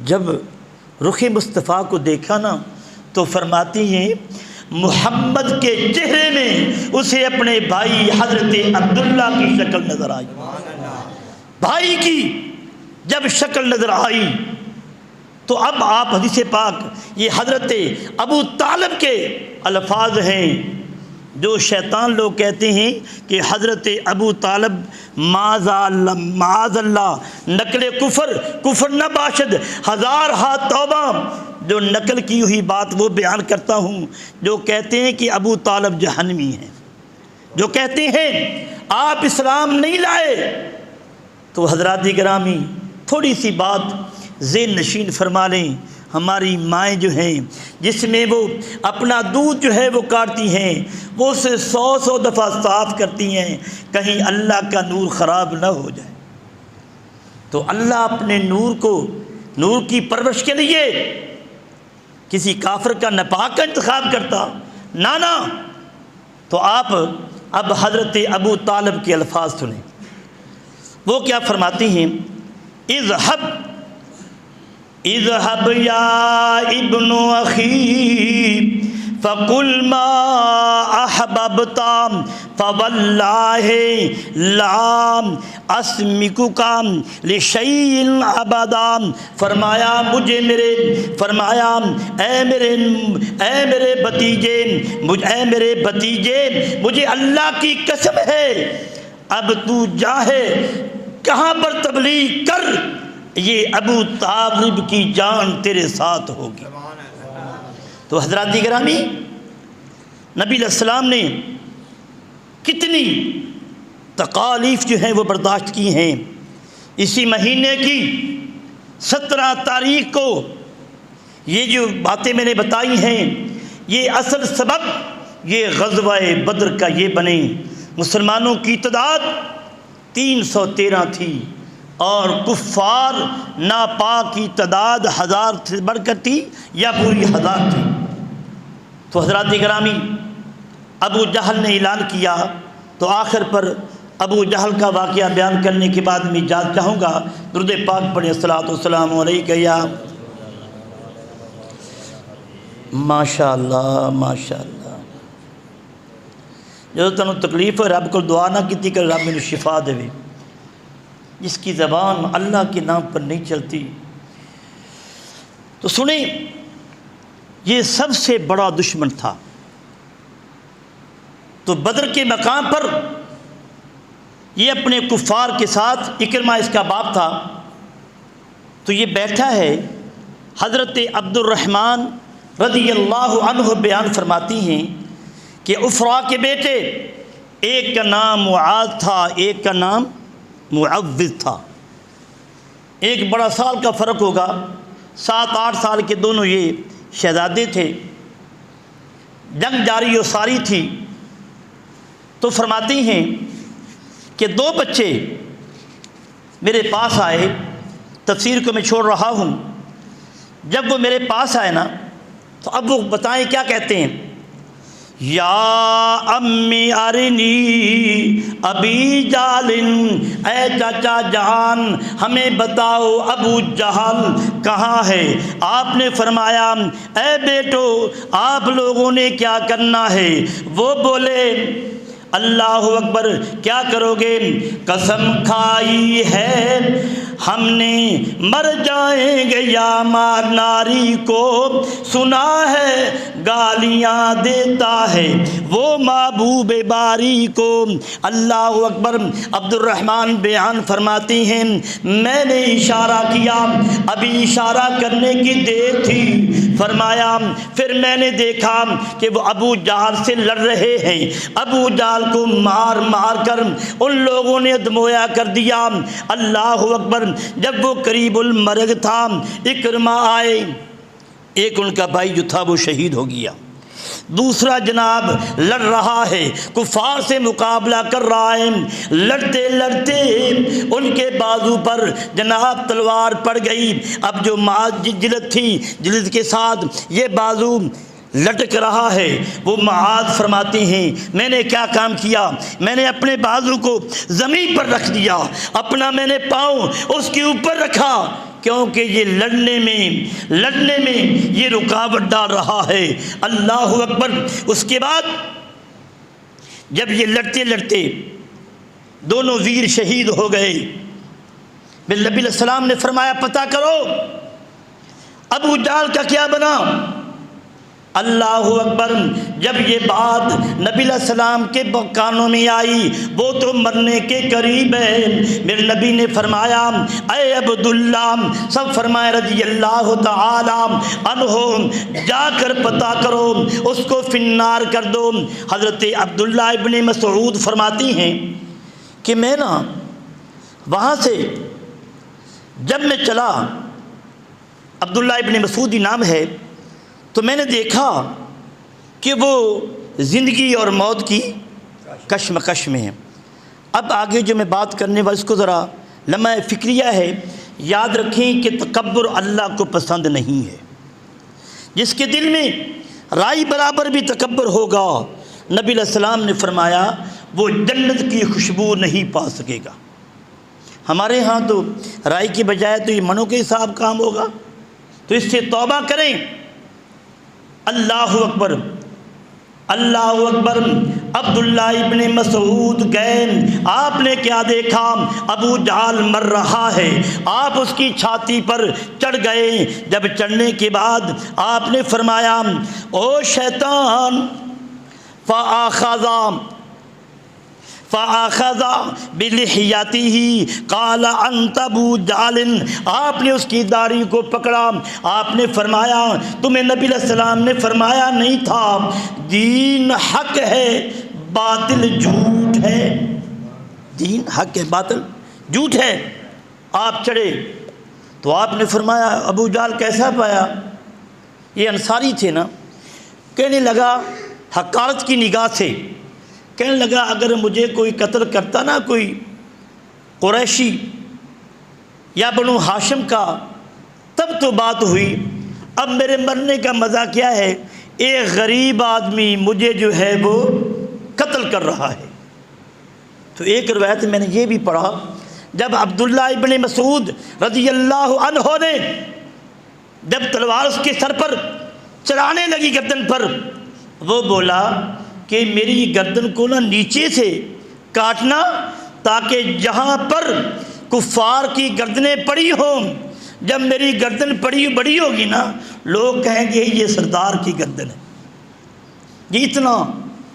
جب رخ مصطفیٰ کو دیکھا نا تو فرماتی ہیں محمد کے چہرے میں اسے اپنے بھائی حضرت عبداللہ کی شکل نظر آئی۔ بھائی کی جب شکل نظر آئی تو اب آپ حدیث پاک یہ حضرت ابو طالب کے الفاظ ہیں جو شیطان لوگ کہتے ہیں کہ حضرت ابو طالب معاذ اللہ نقل کفر نہ باشد ہزار ہاتھ توبہ، جو نقل کی ہوئی بات وہ بیان کرتا ہوں، جو کہتے ہیں کہ ابو طالب جہنمی ہیں، جو کہتے ہیں آپ اسلام نہیں لائے، تو حضرات گرامی تھوڑی سی بات ذہن نشین فرما لیں۔ ہماری مائیں جو ہیں جس میں وہ اپنا دودھ جو ہے وہ کاٹتی ہیں، وہ اسے 100 دفعہ صاف کرتی ہیں کہیں اللہ کا نور خراب نہ ہو جائے، تو اللہ اپنے نور کی پرورش کے لیے کسی کافر کا ناپاک کا انتخاب کرتا نانا۔ تو آپ اب حضرت ابو طالب کے الفاظ سنیں، وہ کیا فرماتی ہیں؟ اذهب یا ابن اخی فقل ما احببت فواللہ لا اسمکک لشیء ابدا۔ فرمایا اے میرے بھتیجے مجھے اللہ کی قسم ہے اب تو جاہے کہاں پر تبلیغ کر، یہ ابو طالب کی جان تیرے ساتھ ہوگی۔ تو حضرات گرامی نبی علیہ السلام نے کتنی تکالیف جو ہیں وہ برداشت کی ہیں۔ اسی مہینے کی 17 تاریخ کو یہ جو باتیں میں نے بتائی ہیں، یہ اصل سبب یہ غزوہ بدر کا یہ بنے۔ مسلمانوں کی تعداد 313 تھی اور کفار ناپاک کی تعداد 1000 سے بڑھ کر تھی یا پوری 1000 تھی۔ تو حضرات گرامی ابو جہل نے اعلان کیا، تو آخر پر ابو جہل کا واقعہ بیان کرنے کے بعد میں اجازت چاہوں گا۔ درود پاک پڑھیں، الصلاۃ والسلام علیک یا ماشاء اللہ ماشاء اللہ۔ جو تنوں تکلیف ہے رب کو دعا نہ کیتی کہ رب مینوں شفا دے، جس کی زبان اللہ کے نام پر نہیں چلتی۔ تو سنیں، یہ سب سے بڑا دشمن تھا۔ تو بدر کے مقام پر یہ اپنے کفار کے ساتھ، اکرمہ اس کا باپ تھا، تو یہ بیٹھا ہے۔ حضرت عبد الرحمن رضی اللہ عنہ بیان فرماتی ہیں کہ افرا کے بیٹے، ایک کا نام معاذ تھا، ایک کا نام معوذ تھا۔ ایک بڑا سال کا فرق ہوگا، 7-8 سال کے دونوں یہ شہزادے تھے۔ جنگ جاری و ساری تھی۔ تو فرماتی ہیں کہ 2 بچے میرے پاس آئے، تفسیر کو میں چھوڑ رہا ہوں۔ جب وہ میرے پاس آئے نا تو اب وہ بتائیں کیا کہتے ہیں؟ یا امی ارنی ابی جہل، اے چاچا جان ہمیں بتاؤ ابو جہل کہاں ہے۔ آپ نے فرمایا اے بیٹو آپ لوگوں نے کیا کرنا ہے؟ وہ بولے اللہ اکبر، کیا کرو گے؟ قسم کھائی ہے ہم نے مر جائیں گے یا مار ناری کو سنا ہے گالیاں دیتا ہے وہ محبوب باری کو۔ اللہ اکبر۔ عبد الرحمن بیان فرماتی ہیں میں نے اشارہ کیا، ابھی اشارہ کرنے کی دیر تھی، فرمایا پھر میں نے دیکھا کہ وہ ابو جہل سے لڑ رہے ہیں۔ ابو جہل کو مار مار کر ان لوگوں نے دمویا کر دیا۔ اللہ اکبر۔ جب وہ قریب المرگ تھا، اکرمہ آئے، ایک ان کا بھائی جو تھا وہ شہید ہو گیا، دوسرا جناب لڑ رہا ہے، کفار سے مقابلہ کر رہا ہے۔ لڑتے لڑتے ان کے بازو پر جناب تلوار پڑ گئی۔ اب جو جلد تھی، جلد کے ساتھ یہ بازو لٹک رہا ہے۔ وہ معاذ فرماتے ہیں میں نے کیا کام کیا؟ میں نے اپنے بازو کو زمین پر رکھ دیا، اپنا میں نے پاؤں اس کے اوپر رکھا کیونکہ یہ لڑنے میں یہ رکاوٹ ڈال رہا ہے۔ اللہ اکبر۔ اس کے بعد جب یہ لڑتے لڑتے دونوں ویر شہید ہو گئے، پھر نبی علیہ السلام نے فرمایا پتہ کرو ابو جہل کا کیا بنا۔ اللہ اکبر۔ جب یہ بات نبی علیہ السلام کے کانوں میں آئی، وہ تو مرنے کے قریب ہے، میرے نبی نے فرمایا اے عبداللہ، سب فرمائے رضی اللہ تعالی عنہ، جا کر پتہ کرو اس کو فی النار کر دو۔ حضرت عبداللہ ابن مسعود فرماتی ہیں کہ میں نا وہاں سے جب میں چلا، عبداللہ ابن مسعود ہی نام ہے، تو میں نے دیکھا کہ وہ زندگی اور موت کی کشمکش میں ہے۔ اب آگے جو میں بات کرنے والا اس کو ذرا لمحہ فکریہ ہے، یاد رکھیں کہ تکبر اللہ کو پسند نہیں ہے۔ جس کے دل میں رائی برابر بھی تکبر ہوگا، نبی علیہ السلام نے فرمایا وہ جنت کی خوشبو نہیں پا سکے گا۔ ہمارے ہاں تو رائی کی بجائے تو یہ منوں کے حساب کام ہوگا، تو اس سے توبہ کریں۔ اللہ اکبر، اللہ اکبر۔ عبداللہ ابن مسعود گئے، آپ نے کیا دیکھا؟ ابو جہل مر رہا ہے، آپ اس کی چھاتی پر چڑھ گئے۔ جب چڑھنے کے بعد آپ نے فرمایا او شیطان، فَآخَذَ بِلِحْيَتِهِ قَالَ أَنْتَ أَبُو جَهْلٍ، آپ نے اس کی داڑھی کو پکڑا، آپ نے فرمایا تمہیں نبی علیہ السلام نے فرمایا نہیں تھا دین حق ہے باطل جھوٹ ہے؟ دین حق ہے باطل جھوٹ ہے۔ آپ چڑھے تو آپ نے فرمایا ابو جہل کیسا پایا؟ یہ انصاری تھے نا۔ کہنے لگا حقارت کی نگاہ سے، کہنے لگا اگر مجھے کوئی قتل کرتا نا، کوئی قریشی یا بنو ہاشم کا، تب تو بات ہوئی، اب میرے مرنے کا مزہ کیا ہے؟ ایک غریب آدمی مجھے جو ہے وہ قتل کر رہا ہے۔ تو ایک روایت میں نے یہ بھی پڑھا، جب عبداللہ ابن مسعود رضی اللہ عنہ نے جب تلوار اس کے سر پر چلانے لگی گردن پر، وہ بولا کہ میری گردن کو نا نیچے سے کاٹنا، تاکہ جہاں پر کفار کی گردنیں پڑی ہوں، جب میری گردن بڑی ہوگی نا، لوگ کہیں گے یہ سردار کی گردن ہے۔ یہ اتنا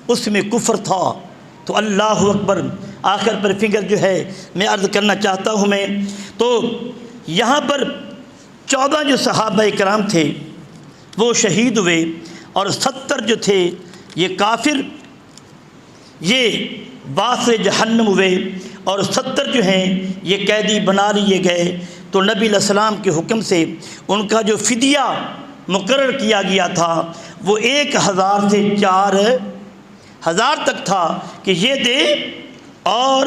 اس میں کفر تھا۔ تو اللہ اکبر۔ آخر پر فگر جو ہے میں عرض کرنا چاہتا ہوں، میں تو یہاں پر 14 جو صحابہ کرام تھے وہ شہید ہوئے، اور 70 جو تھے یہ کافر، یہ باعث جہنم ہوئے، اور 70 جو ہیں یہ قیدی بنا لیے گئے۔ تو نبی علیہ السلام کے حکم سے ان کا جو فدیہ مقرر کیا گیا تھا وہ 1000 سے 4000 تک تھا کہ یہ دے اور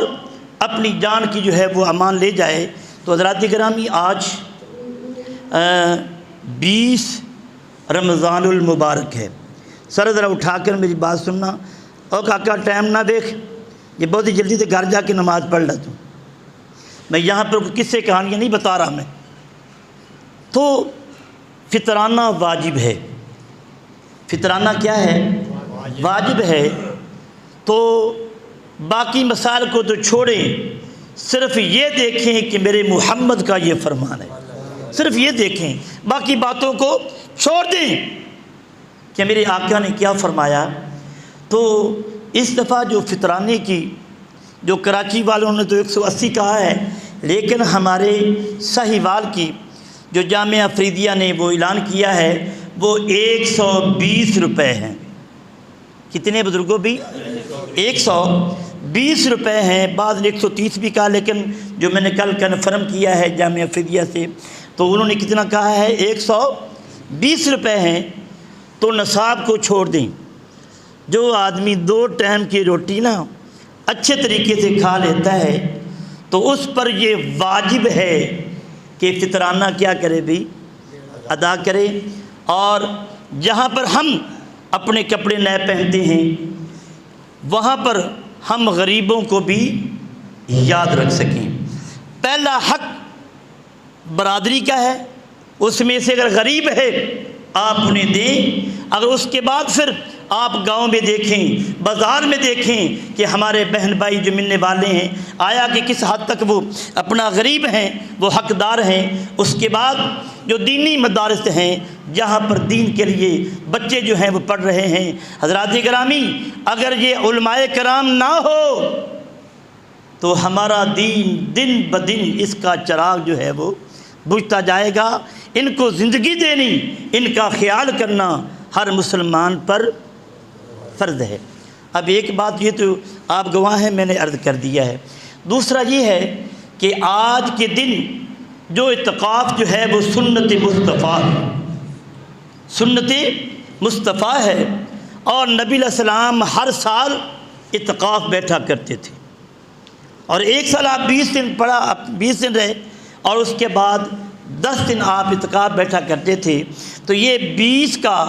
اپنی جان کی جو ہے وہ امان لے جائے۔ تو حضرات گرامی، آج 20 رمضان المبارک ہے۔ سر ذرا اٹھا کر میری بات سننا، اور کاکا ٹائم نہ دیکھ، یہ بہت ہی جلدی سے گھر جا کے نماز پڑھ لا تو، میں یہاں پر قصے کہانیاں نہیں بتا رہا میں۔ تو فطرانہ واجب ہے، فطرانہ کیا ہے؟ واجب ہے۔ تو باقی مسائل کو تو چھوڑیں، صرف یہ دیکھیں کہ میرے محمد کا یہ فرمان ہے، صرف یہ دیکھیں، باقی باتوں کو چھوڑ دیں کہ میرے آقا نے کیا فرمایا۔ تو اس دفعہ جو فطرانے کی، جو کراچی والوں نے تو 180 کہا ہے، لیکن ہمارے ساہیوال کی جو جامعہ افریدیہ نے وہ اعلان کیا ہے وہ 120 روپے ہیں۔ کتنے بزرگوں بھی؟ 120 روپے ہیں، بعض نے 130 بھی کہا، لیکن جو میں نے کل کنفرم کیا ہے جامعہ افریدیہ سے تو انہوں نے کتنا کہا ہے؟ 120 روپے ہیں۔ تو نصاب کو چھوڑ دیں، جو آدمی 2 ٹائم کی روٹی نا اچھے طریقے سے کھا لیتا ہے تو اس پر یہ واجب ہے کہ فطرانہ کیا کرے بھی؟ ادا کرے۔ اور جہاں پر ہم اپنے کپڑے نئے پہنتے ہیں وہاں پر ہم غریبوں کو بھی یاد رکھ سکیں۔ پہلا حق برادری کا ہے، اس میں سے اگر غریب ہے آپ انہیں دیں۔ اگر اس کے بعد پھر آپ گاؤں میں دیکھیں، بازار میں دیکھیں کہ ہمارے بہن بھائی جو ملنے والے ہیں، آیا کہ کس حد تک وہ اپنا غریب ہیں، وہ حقدار ہیں۔ اس کے بعد جو دینی مدارس ہیں جہاں پر دین کے لیے بچے جو ہیں وہ پڑھ رہے ہیں، حضرات گرامی اگر یہ علماء کرام نہ ہو تو ہمارا دین دن بدن اس کا چراغ جو ہے وہ بجھتا جائے گا۔ ان کو زندگی دینی، ان کا خیال کرنا ہر مسلمان پر فرض ہے۔ اب ایک بات یہ تو آپ گواہ ہیں، میں نے عرض کر دیا ہے۔ دوسرا یہ ہے کہ آج کے دن جو اعتکاف جو ہے وہ سنت مصطفیٰ ہے، سنت مصطفیٰ ہے، اور نبی علیہ السلام ہر سال اعتکاف بیٹھا کرتے تھے، اور ایک سال آپ 20 دن پڑھا، 20 دن رہے، اور اس کے بعد 10 دن آپ اعتکاف بیٹھا کرتے تھے۔ تو یہ 20 کا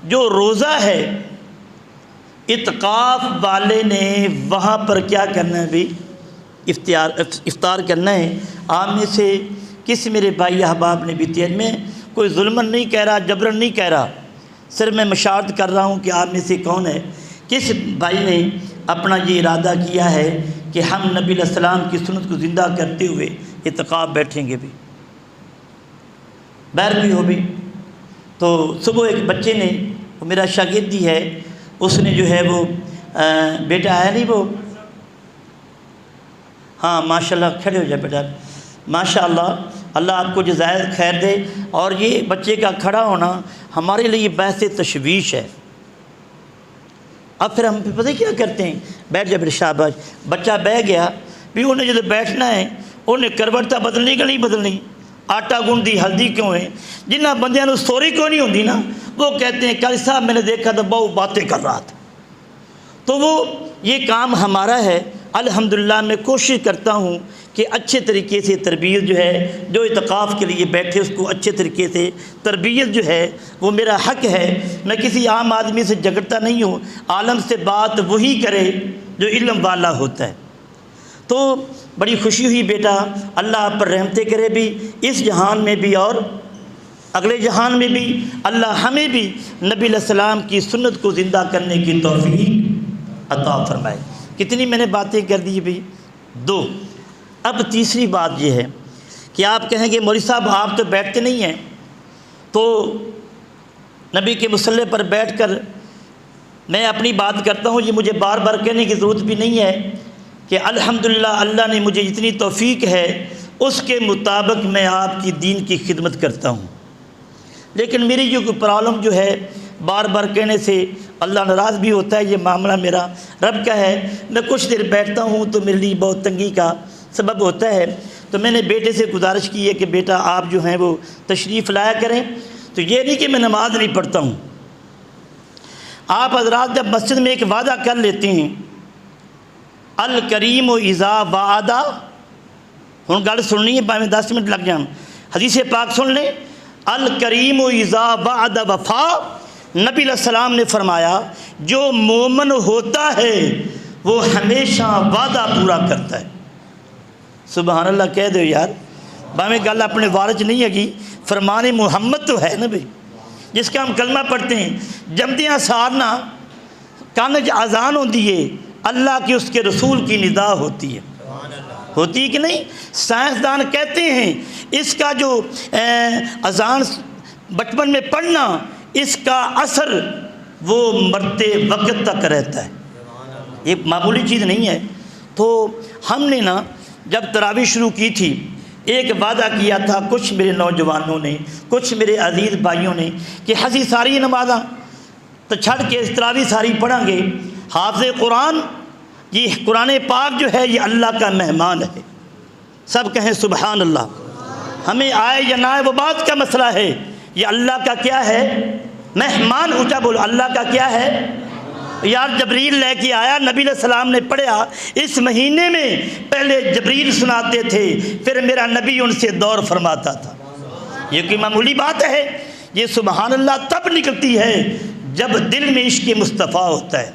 جو روزہ ہے اعتکاف والے نے وہاں پر کیا کرنا ہے بھی؟ افطار کرنا ہے۔ آپ میں سے کس میرے بھائی احباب نے بھی تین میں کوئی ظلمن نہیں کہہ رہا، جبرن نہیں کہہ رہا، صرف میں مشاہدہ کر رہا ہوں کہ آپ میں سے کون ہے، کس بھائی نے اپنا یہ ارادہ کیا ہے کہ ہم نبی علیہ السلام کی سنت کو زندہ کرتے ہوئے اعتکاف بیٹھیں گے بھی؟ بہر بھی ہو بھی تو صبح ایک بچے نے، وہ میرا شاگرد ہی ہے، اس نے جو ہے وہ بیٹا آیا نہیں وہ، ہاں ماشاءاللہ کھڑے ہو جائے بیٹا، ماشاءاللہ اللہ آپ کو جزائر خیر دے۔ اور یہ بچے کا کھڑا ہونا ہمارے لیے باعث تشویش ہے۔ اب پھر ہم پتہ کیا کرتے ہیں، بیٹھ جا بیٹا شاباش، بچہ بیٹھ گیا بھی، انہیں جب بیٹھنا ہے انہیں کروٹتا بدلنی کہ نہیں بدلنی، آٹا گوندی ہلدی کیوں ہے، جنہ بندیاں نو سوری کیوں نہیں ہوندی نا، وہ کہتے ہیں قاری صاحب میں نے دیکھا تو بہت باتیں کر رہا تھا۔ تو وہ یہ کام ہمارا ہے۔ الحمدللہ میں کوشش کرتا ہوں کہ اچھے طریقے سے تربیت جو ہے، جو اعتکاف کے لیے بیٹھے اس کو اچھے طریقے سے تربیت جو ہے وہ میرا حق ہے۔ میں کسی عام آدمی سے جھگڑتا نہیں ہوں، عالم سے بات وہی کرے جو علم والا ہوتا ہے۔ تو بڑی خوشی ہوئی بیٹا، اللہ آپ پر رحمتیں کرے بھی، اس جہان میں بھی اور اگلے جہان میں بھی، اللہ ہمیں بھی نبی علیہ السلام کی سنت کو زندہ کرنے کی توفیق عطا فرمائے۔ کتنی میں نے باتیں کر دی بھی؟ 2۔ اب تیسری بات یہ ہے کہ آپ کہیں گے مولوی صاحب آپ تو بیٹھتے نہیں ہیں، تو نبی کے مصلی پر بیٹھ کر میں اپنی بات کرتا ہوں، یہ مجھے بار بار کہنے کی ضرورت بھی نہیں ہے کہ الحمدللہ اللہ نے مجھے جتنی توفیق ہے اس کے مطابق میں آپ کی دین کی خدمت کرتا ہوں۔ لیکن میری جو پرابلم جو ہے، بار بار کہنے سے اللہ ناراض بھی ہوتا ہے، یہ معاملہ میرا رب کا ہے۔ میں کچھ دیر بیٹھتا ہوں تو میرے لیے بہت تنگی کا سبب ہوتا ہے، تو میں نے بیٹے سے گزارش کی ہے کہ بیٹا آپ جو ہیں وہ تشریف لایا کریں۔ تو یہ نہیں کہ میں نماز نہیں پڑھتا ہوں، آپ حضرات جب مسجد میں ایک وعدہ کر لیتے ہیں، الکریم اذا وعدہ، ہن گل سننی ہے میں 10 منٹ لگ جان، حدیث پاک سن لیں، الکریم اذا وعد وفا۔ نبی علیہ السلام نے فرمایا جو مومن ہوتا ہے وہ ہمیشہ وعدہ پورا کرتا ہے۔ سبحان اللہ کہہ دو یار، باویں گل اپنے وارج نہیں ہے گی، فرمان محمد تو ہے نا بھائی، جس کا ہم کلمہ پڑھتے ہیں، جمدیاں سارنا کانج اذان ہوتی ہے، اللہ کی اس کے رسول کی ندا ہوتی ہے، ہوتی ہے کہ نہیں؟ سائنسدان کہتے ہیں اس کا جو اذان بچپن میں پڑھنا، اس کا اثر وہ مرتے وقت تک رہتا ہے، یہ معمولی چیز نہیں ہے۔ تو ہم نے نا جب تراویح شروع کی تھی، ایک وعدہ کیا تھا کچھ میرے نوجوانوں نے، کچھ میرے عزیز بھائیوں نے کہ حسی ساری نمازاں تو چھڑ کے تراویح ساری پڑھیں گے۔ حافظ قرآن، یہ قرآن پاک جو ہے یہ اللہ کا مہمان ہے، سب کہیں سبحان اللہ۔ ہمیں آئے یا نہ آئے وہ بات کا مسئلہ ہے، یہ اللہ کا کیا ہے؟ مہمان۔ اونچا بولو، اللہ کا کیا ہے؟ یار جبریل لے کے آیا، نبی علیہ السلام نے پڑھا، اس مہینے میں پہلے جبریل سناتے تھے، پھر میرا نبی ان سے دور فرماتا تھا۔ یہ کوئی معمولی بات ہے؟ یہ سبحان اللہ تب نکلتی ہے جب دل میں عشق مصطفیٰ ہوتا ہے۔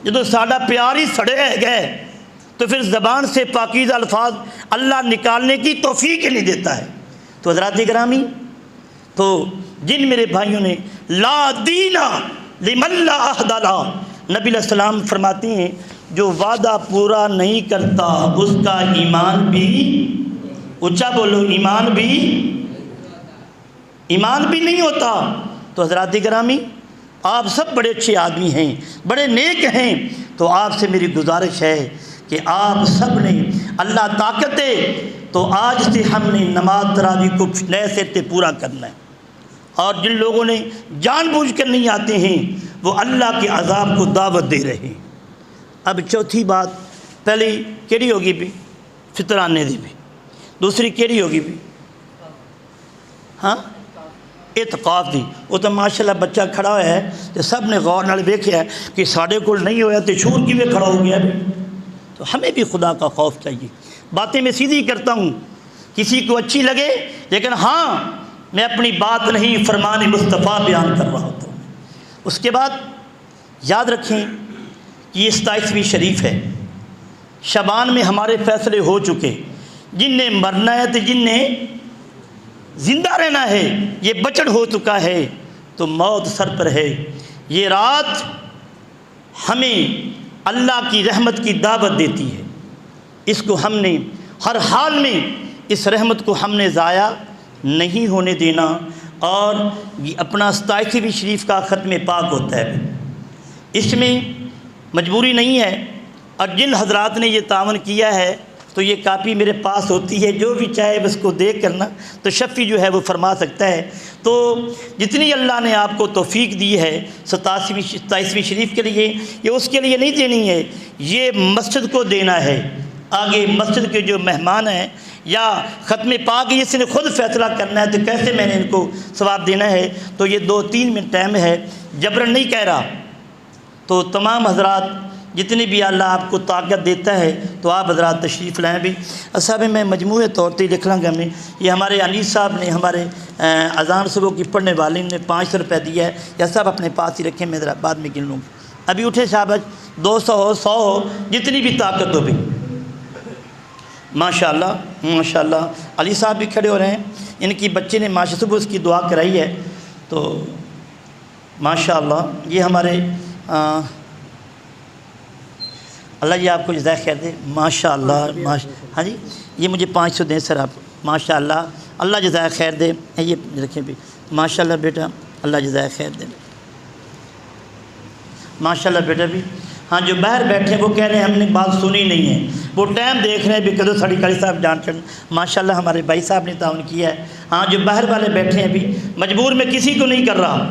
جدو ساڈا پیار ہی سڑے گئے تو پھر زبان سے پاکیزہ الفاظ اللہ نکالنے کی توفیق ہی نہیں دیتا ہے۔ تو حضرات گرامی، تو جن میرے بھائیوں نے لا دینا لمن لا عہد لا، نبی علیہ السلام فرماتے ہیں جو وعدہ پورا نہیں کرتا اس کا ایمان بھی، اونچا بولو، ایمان بھی نہیں ہوتا۔ تو حضرات گرامی، آپ سب بڑے اچھے آدمی ہیں، بڑے نیک ہیں، تو آپ سے میری گزارش ہے کہ آپ سب نے اللہ طاقت دے تو آج سے ہم نے نماز تراویح کو نئے سر سے پورا کرنا ہے، اور جن لوگوں نے جان بوجھ کر نہیں آتے ہیں وہ اللہ کے عذاب کو دعوت دے رہے ہیں۔ اب چوتھی بات، پہلی کیڑی ہوگی بھی فطرانے دی بھی، دوسری کیڑی ہوگی بھی ہاں اعتقاف دی۔ وہ تو ماشاءاللہ بچہ کھڑا ہوا ہے تو سب نے غور نال ویکھیا ہے کہ ساڈے کول نہیں ہویا تو شور کیویں کھڑا ہو گیا بھی۔ تو ہمیں بھی خدا کا خوف چاہیے۔ باتیں میں سیدھی کرتا ہوں، کسی کو اچھی لگے، لیکن ہاں میں اپنی بات نہیں فرمان مصطفیٰ بیان کر رہا ہوتا ہوں۔ اس کے بعد یاد رکھیں کہ یہ 27ویں شریف ہے، شعبان میں ہمارے فیصلے ہو چکے، جن نے مرنا ہے تو جن نے زندہ رہنا ہے، یہ بچڑ ہو چکا ہے تو موت سر پر ہے۔ یہ رات ہمیں اللہ کی رحمت کی دعوت دیتی ہے، اس کو ہم نے ہر حال میں، اس رحمت کو ہم نے ضائع نہیں ہونے دینا۔ اور یہ اپنا 27ویں شریف کا ختم پاک ہوتا ہے، اس میں مجبوری نہیں ہے، اور جن حضرات نے یہ تعاون کیا ہے تو یہ کاپی میرے پاس ہوتی ہے، جو بھی چاہے بس کو دیکھ کرنا تو شفیع جو ہے وہ فرما سکتا ہے۔ تو جتنی اللہ نے آپ کو توفیق دی ہے 27ویں شریف کے لیے، یہ اس کے لیے نہیں دینی ہے، یہ مسجد کو دینا ہے۔ آگے مسجد کے جو مہمان ہیں یا ختم پاک، اس نے خود فیصلہ کرنا ہے تو کیسے میں نے ان کو ثواب دینا ہے۔ تو یہ 2-3 منٹ ٹائم ہے، جبرن نہیں کہہ رہا۔ تو تمام حضرات جتنی بھی اللہ آپ کو طاقت دیتا ہے تو آپ حضرات تشریف لائیں بھی۔ صاحب میں مجموعے طور پہ لکھ لوں گا میں، یہ ہمارے انیس صاحب نے ہمارے اذان صبح کی پڑھنے والے نے 500 روپے دیا ہے، یا سب اپنے پاس ہی رکھیں، میں ذرا بعد میں گن لوں گا۔ ابھی اٹھے شاباش، 200 ہو 100 ہو، جتنی بھی طاقت ہو بھی۔ ماشاءاللہ ماشاءاللہ علی صاحب بھی کھڑے ہو رہے ہیں، ان کی بچے نے ماشاء صبح اس کی دعا کرائی ہے، تو ماشاءاللہ یہ ہمارے اللہ جی آپ کو جزائے خیر دے، ماشاءاللہ ہاں جی، یہ مجھے 500 دیں سر آپ، ماشاءاللہ اللہ جزائے خیر دے۔ یہ رکھیں بھی، ماشاءاللہ بیٹا اللہ جزائے خیر دے، ماشاءاللہ بیٹا بھی۔ ہاں جو باہر بیٹھے وہ کہہ رہے ہیں ہم نے بات سنی نہیں ہے، وہ ٹائم دیکھ رہے ہیں بھی کدو ساڑی قاری صاحب جان چڑھ، ماشاءاللہ ہمارے بھائی صاحب نے تعاون کیا ہے۔ ہاں جو باہر والے بیٹھے ہیں بھی، مجبور میں کسی کو نہیں کر رہا،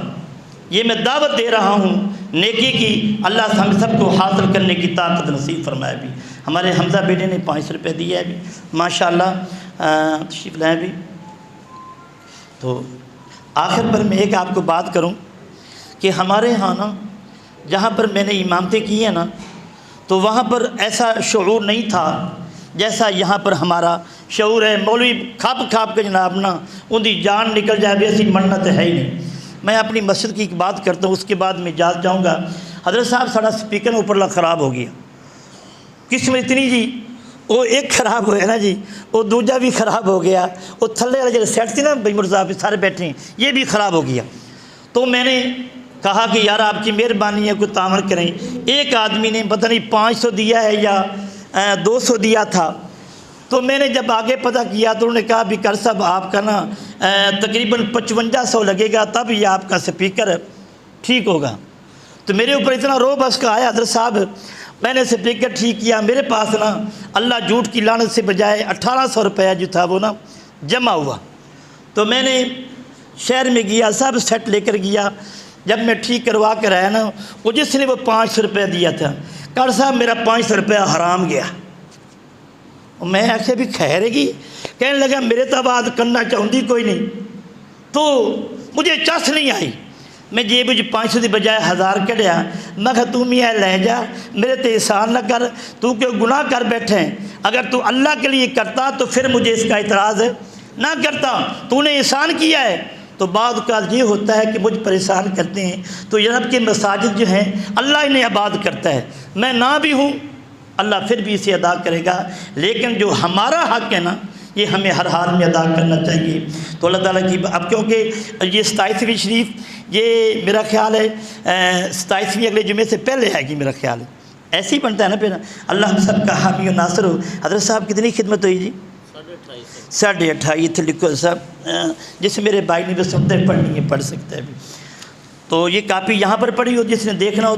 یہ میں دعوت دے رہا ہوں نیکی کی، اللہ ہم سب کو حاصل کرنے کی طاقت نصیب فرمائے بھی۔ ہمارے حمزہ بیٹے نے 500 روپے دیے ہے بھی، ماشاءاللہ تشریف لائیں بھی۔ تو آخر پر میں ایک آپ کو بات کروں کہ ہمارے ہاں نا جہاں پر میں نے امامتیں کی ہیں نا، تو وہاں پر ایسا شعور نہیں تھا جیسا یہاں پر ہمارا شعور ہے۔ مولوی کھاپ کے جناب نا ان کی جان نکل جائے، ایسی منت ہے ہی نہیں۔ میں اپنی مسجد کی ایک بات کرتا ہوں، اس کے بعد میں جاؤں گا۔ حضرت صاحب ساڑا سپیکر اوپرلا خراب ہو گیا، قسمت اتنی جی، وہ ایک خراب ہویا نا جی، وہ دوجا بھی خراب ہو گیا، وہ تھلے والے جو سیٹ تھی نا بھائی مرزا صاحب سارے بیٹھے ہیں، یہ بھی خراب ہو گیا۔ تو میں نے کہا کہ یار آپ کی مہربانی ہے کوئی تعاون کریں۔ ایک آدمی نے پتہ نہیں 500 دیا ہے یا 200 دیا تھا، تو میں نے جب آگے پتہ کیا تو انہوں نے کہا بھی کر صاحب آپ کا نا تقریباً 5500 لگے گا، تب یہ آپ کا سپیکر ٹھیک ہوگا۔ تو میرے اوپر اتنا روب اس کا آیا، حضرت صاحب میں نے سپیکر ٹھیک کیا، میرے پاس نا اللہ جھوٹ کی لعنت سے بجائے 1800 روپیہ جو تھا وہ نا جمع ہوا۔ تو میں نے شہر میں گیا، سب سیٹ لے کر گیا، جب میں ٹھیک کروا کر آیا نا، وہ جس نے وہ 500 روپیہ دیا تھا، کر صاحب میرا 500 روپیہ حرام گیا۔ میں ایسے بھی خیر گی، کہنے لگا میرے تو بات کرنا چاہتی کوئی نہیں، تو مجھے چس نہیں آئی۔ میں جیب 500 کی بجائے 1000 کڑیا، میں کہا تو میاں لے جا، میرے تے احسان نہ کر، تو کہ گناہ کر بیٹھے ہیں، اگر تو اللہ کے لیے کرتا تو پھر مجھے اس کا اعتراض نہ کرتا، تو نے احسان کیا ہے۔ تو بعض کا یہ ہوتا ہے کہ مجھ پر احسان کرتے ہیں، تو جناب کے مساجد جو ہیں اللہ انہیں آباد کرتا ہے، میں نہ بھی ہوں اللہ پھر بھی اسے ادا کرے گا، لیکن جو ہمارا حق ہے نا یہ ہمیں ہر حال میں ادا کرنا چاہیے۔ تو اللہ تعالیٰ کی اب کیونکہ یہ 27ویں شریف یہ میرا خیال ہے 27ویں اگلے جمعے سے پہلے ہے کہ میرا خیال ہے ایسے ہی بنتا ہے نا پھر۔ اللہ ہم سب کا حامی و ناصر ہو۔ حضرت صاحب کتنی خدمت ہوئی جی؟ 28.5 تھے لکھو صاحب، جس میرے بھائی نے بھی سنتے پڑھنی ہے پڑھ سکتا ہے بھی۔ تو یہ کاپی یہاں پر پڑھی ہو، جس نے دیکھنا ہو تو